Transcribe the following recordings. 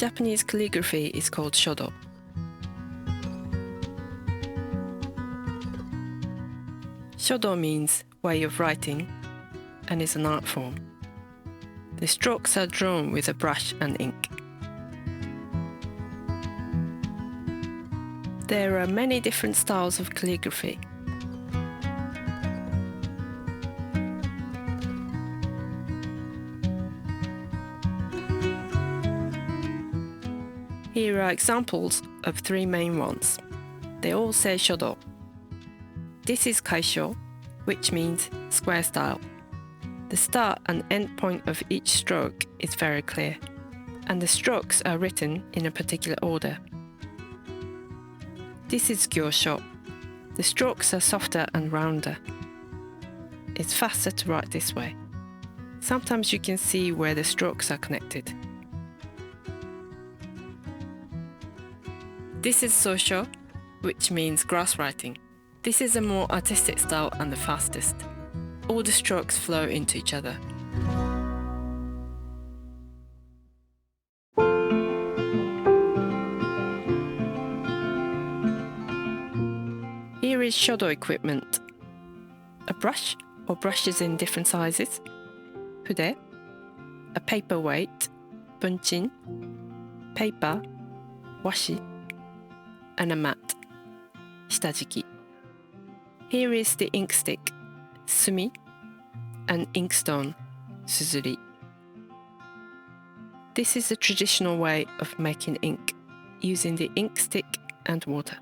Japanese calligraphy is called shodo. Shodo means way of writing and is an art form. The strokes are drawn with a brush and ink. There are many different styles of calligraphy. Here are examples of 3 main ones. They all say shodo. This is kaisho, which means square style. The start and end point of each stroke is very clear, and the strokes are written in a particular order. This is gyosho. The strokes are softer and rounder. It's faster to write this way. Sometimes you can see where the strokes are connected. This is sosho, which means grass writing. This is a more artistic style and the fastest. All the strokes flow into each other. Here is shodo equipment. A brush or brushes in different sizes, fude, a paper weight, bunchin, paper, washi, and a mat, shitajiki. Here is the ink stick, sumi, and inkstone, suzuri. This is a traditional way of making ink, using the ink stick and water.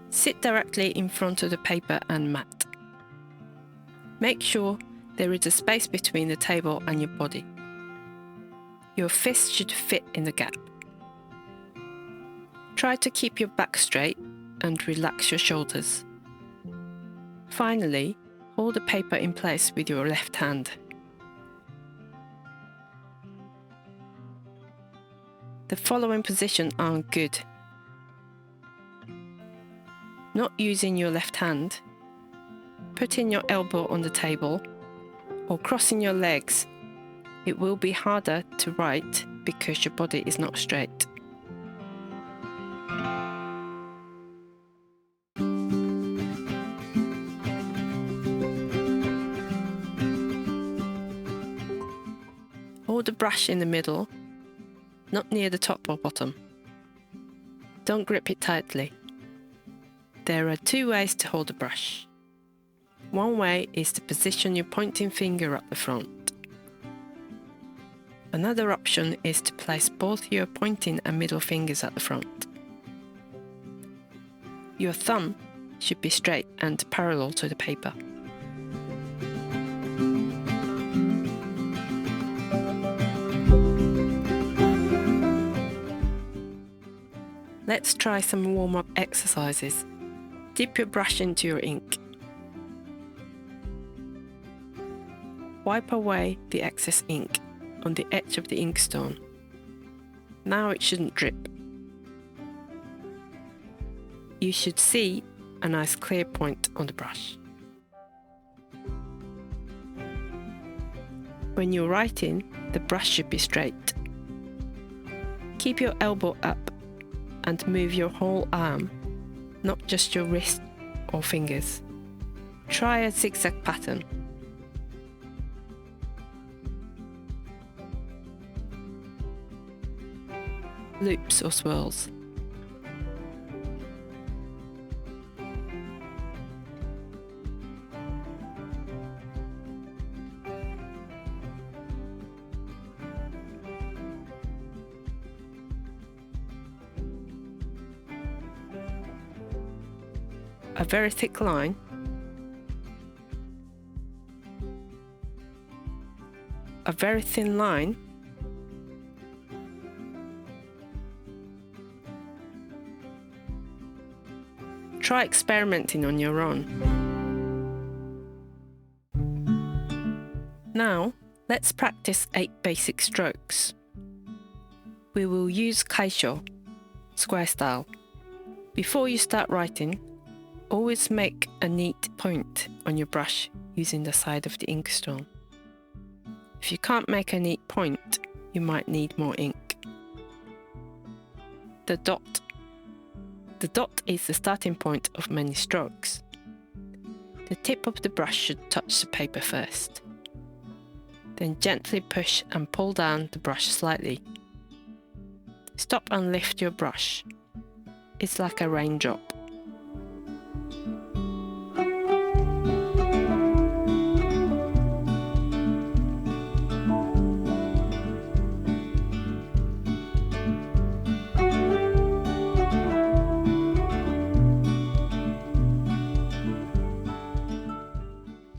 Sit directly in front of the paper and mat. Make sure there is a space between the table and your body. Your fist should fit in the gap. Try to keep your back straight and relax your shoulders. Finally, hold the paper in place with your left hand. The following positions aren't good. Not using your left hand, putting your elbow on the table, or crossing your legs. It will be harder to write because your body is not straight. Hold the brush in the middle, not near the top or bottom. Don't grip it tightly. There are 2 ways to hold the brush. One way is to position your pointing finger at the front. Another option is to place both your pointing and middle fingers at the front. Your thumb should be straight and parallel to the paper. Let's try some warm-up exercises. Dip your brush into your ink. Wipe away the excess ink on the edge of the inkstone. Now it shouldn't drip. You should see a nice clear point on the brush. When you're writing, the brush should be straight. Keep your elbow up and move your whole arm, not just your wrist or fingers. Try a zigzag pattern. Loops or swirls. A very thick line. A very thin line. Try experimenting on your own. Now, let's practice 8 basic strokes. We will use kaisho, square style. Before you start writing, always make a neat point on your brush using the side of the inkstone. If you can't make a neat point, you might need more ink. The dot. The dot is the starting point of many strokes. The tip of the brush should touch the paper first. Then gently push and pull down the brush slightly. Stop and lift your brush. It's like a raindrop.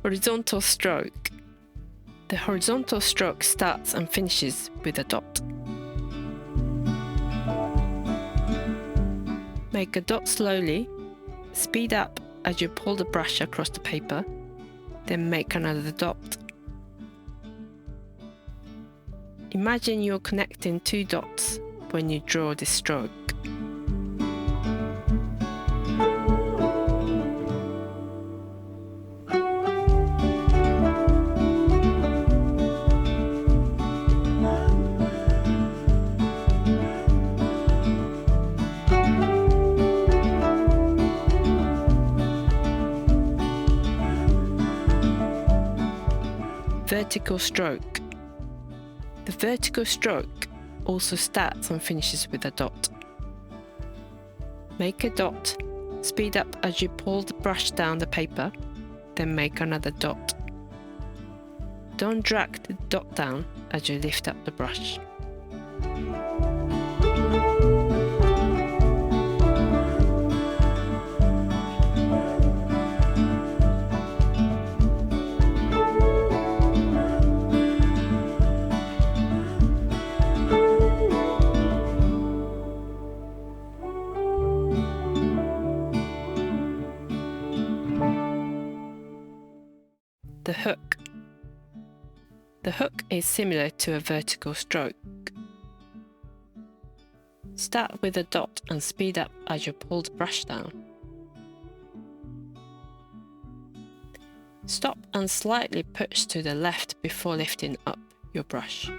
Horizontal stroke. The horizontal stroke starts and finishes with a dot. Make a dot slowly, speed up as you pull the brush across the paper, then make another dot. Imagine you're connecting 2 dots when you draw this stroke. Vertical stroke. The vertical stroke also starts and finishes with a dot. Make a dot, speed up as you pull the brush down the paper, then make another dot. Don't drag the dot down as you lift up the brush. The hook. The hook is similar to a vertical stroke. Start with a dot and speed up as you pull the brush down. Stop and slightly push to the left before lifting up your brush.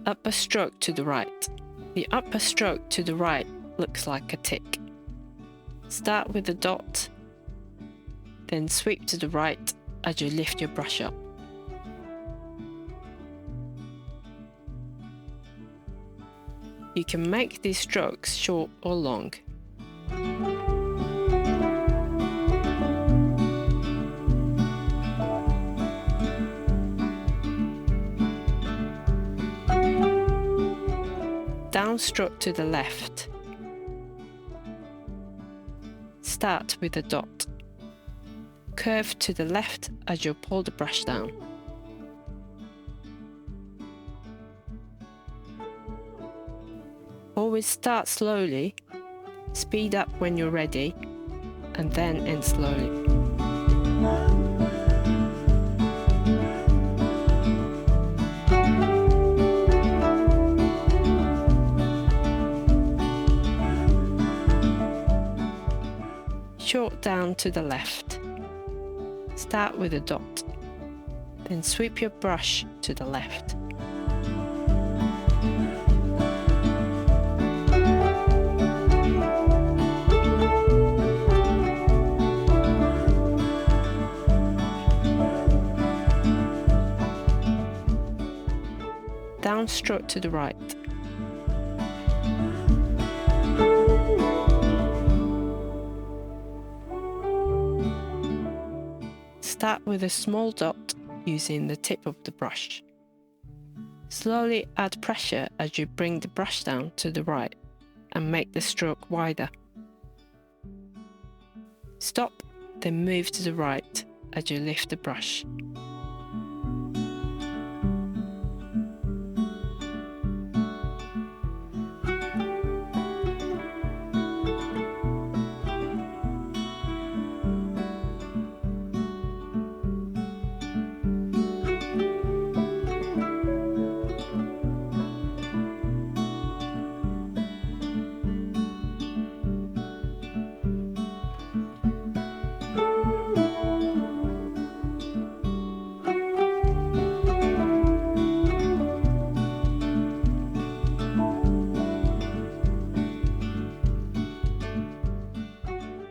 Upper stroke to the right. The upper stroke to the right looks like a tick. Start with a dot, then sweep to the right as you lift your brush up. You can make these strokes short or long. Downstroke to the left. Start with a dot. Curve to the left as you pull the brush down. Always start slowly, speed up when you're ready, and then end slowly. Short down to the left. Start with a dot, then sweep your brush to the left. Downstroke to the right. Start with a small dot using the tip of the brush. Slowly add pressure as you bring the brush down to the right and make the stroke wider. Stop, then move to the right as you lift the brush.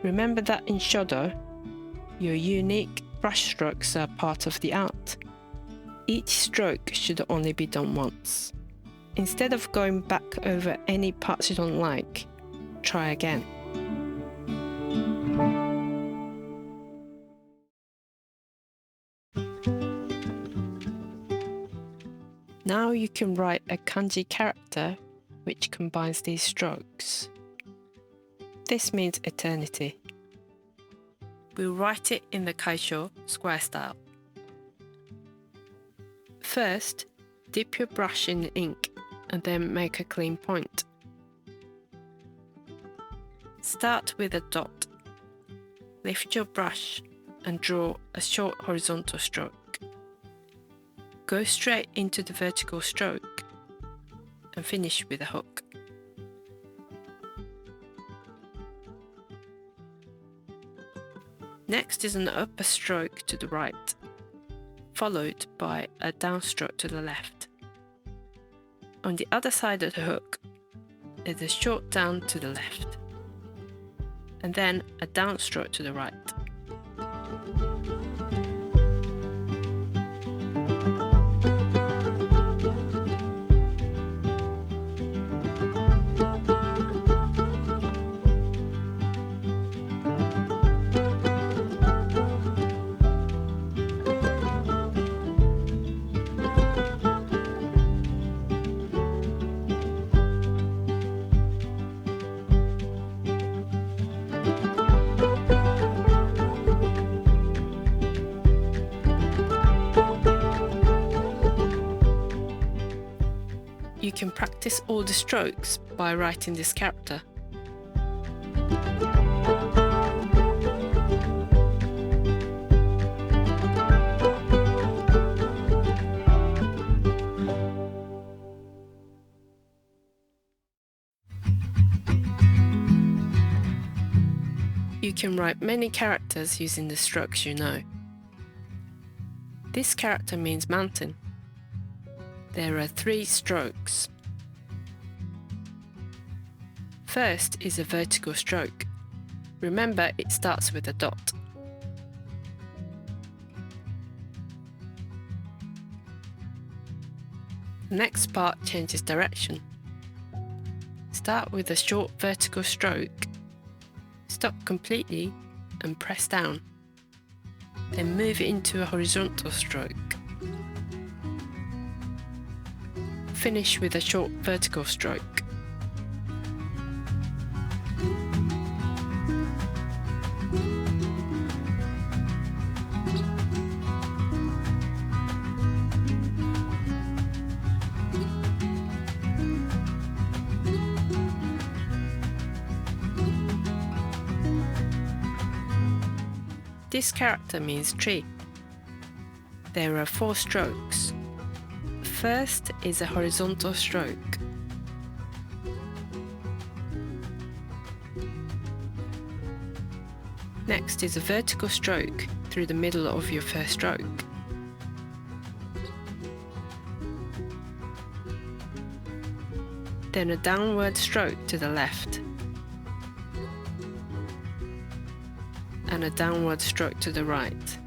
Remember that in Shodo, your unique brush strokes are part of the art. Each stroke should only be done once. Instead of going back over any parts you don't like, try again. Now you can write a kanji character which combines these strokes. This means eternity. We'll write it in the kaisho square style. First, dip your brush in the ink and then make a clean point. Start with a dot. Lift your brush and draw a short horizontal stroke. Go straight into the vertical stroke and finish with a hook. Next is an upper stroke to the right, followed by a downstroke to the left. On the other side of the hook is a short down to the left, and then a downstroke to the right. You can practice all the strokes by writing this character. You can write many characters using the strokes you know. This character means mountain. There are 3 strokes. First is a vertical stroke. Remember, it starts with a dot. The next part changes direction. Start with a short vertical stroke, stop completely and press down. Then move it into a horizontal stroke. Finish with a short vertical stroke. This character means tree. There are 4 strokes. First is a horizontal stroke. Next is a vertical stroke through the middle of your first stroke. Then a downward stroke to the left. And a downward stroke to the right.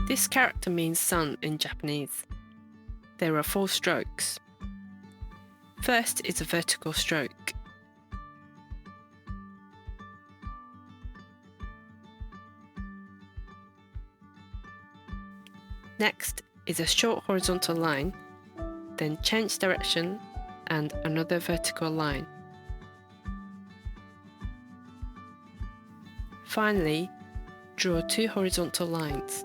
This character means sun in Japanese. There are 4 strokes. First is a vertical stroke. Next is a short horizontal line, then change direction and another vertical line. Finally, draw 2 horizontal lines.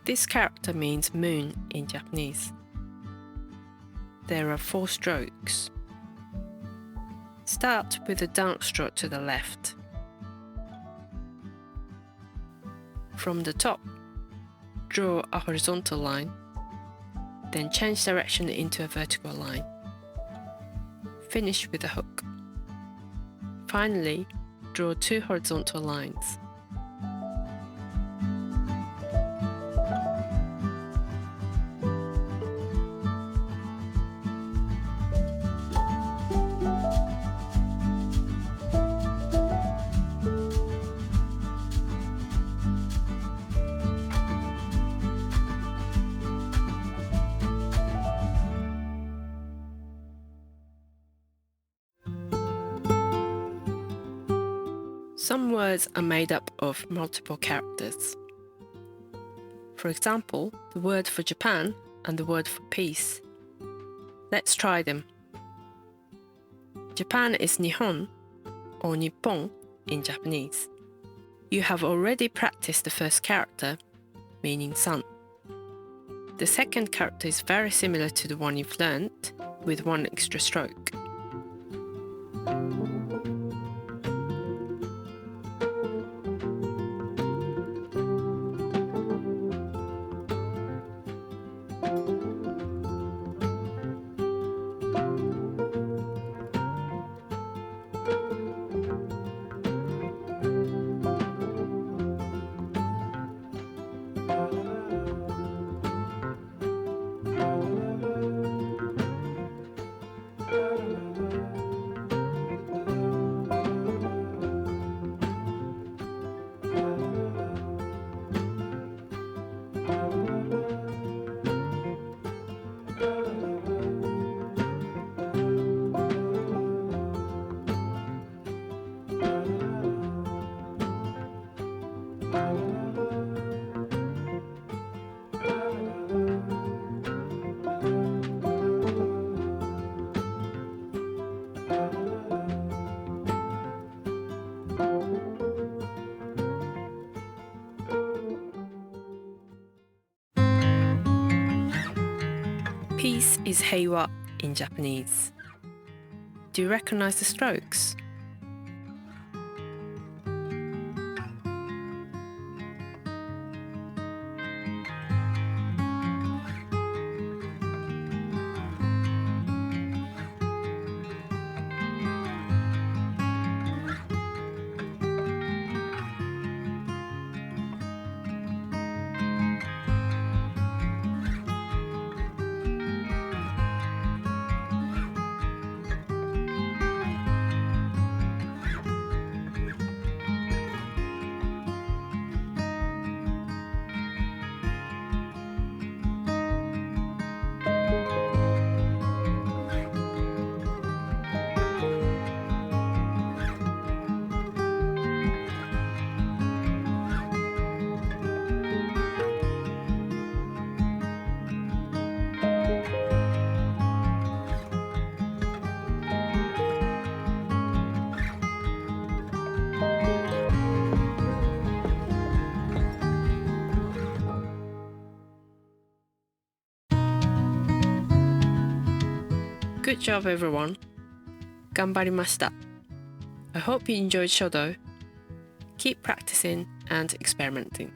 This character means moon in Japanese. There are 4 strokes. Start with a down stroke to the left. From the top, draw a horizontal line, then change direction into a vertical line. Finish with a hook. Finally, draw 2 horizontal lines. Some words are made up of multiple characters. For example, the word for Japan and the word for peace. Let's try them. Japan is Nihon or Nippon in Japanese. You have already practiced the first character, meaning sun. The second character is very similar to the one you've learnt, with 1 extra stroke. Peace is heiwa in Japanese. Do you recognize the strokes? Good job, everyone. 頑張りました. I hope you enjoyed Shodo. Keep practicing and experimenting.